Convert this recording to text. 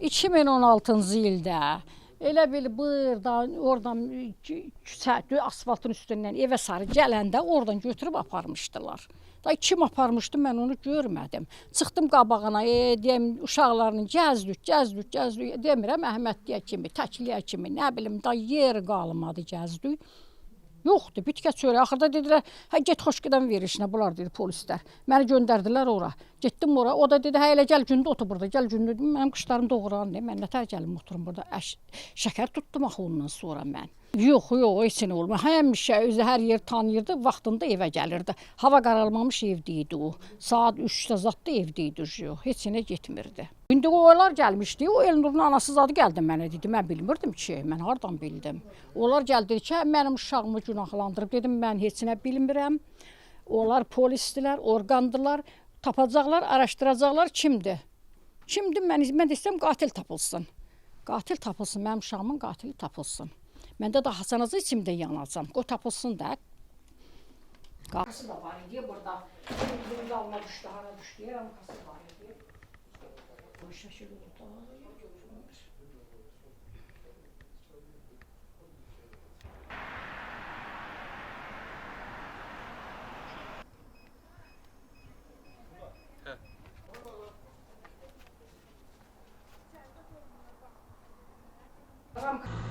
2016-cı ildə elə bil oradan asfaltın üstündən evə sarı gələndə oradan götürüb aparmışdılar. Da kim aparmışdı, mən onu görmədim. Çıxdım qabağına, deyəm, uşaqlarını gəzdük, demirəm, Əhmədliyə kimi, Təkliyə kimi, nə bilim, da yer qalmadı gəzdük. Yoxdur, bitkə çörək. Axırda dedilər, hə, get xoşqədən verilişinə, bunlar dedi, polislər. Məni göndərdilər ora. Getdim ora, o da dedi, hə, elə gəl gündə otur burada, gəl gündə. Mənim qışlarım doğurandı, mən nətər gəlim oturum burada. Şəkər tutdum axı ondan sonra mən. Yox, heç nə olmur. Həmişə özü hər yer tanıyırdı, vaxtında evə gəlirdi. Hava qaralmamış evdə idi o. Saat 3-də zatda evdə idi, heç nə getmirdi. İndi onlar gəlmişdi, o Elnurun anası zadı gəldi mənə dedi, mən bilmirdim ki, mən hardan bildim. Onlar gəldi ki, mənim uşağımı günahlandırıb, dedim, mən heç nə bilmirəm. Onlar polisdilər, orqandılar, tapacaqlar, araşdıracaqlar, kimdir? Kimdir, mən istəyirəm, qatil tapılsın. Qatil tapılsın, mənim uşağımın qatili tapılsın. Məndə də Hasanacı içimdə yanacam, o tapılsın da. Qapısı da var idi, burada. Bunun dalına düşdü, hara düşdü, ramkası var idi. Bu şəkil oldu. Ramka.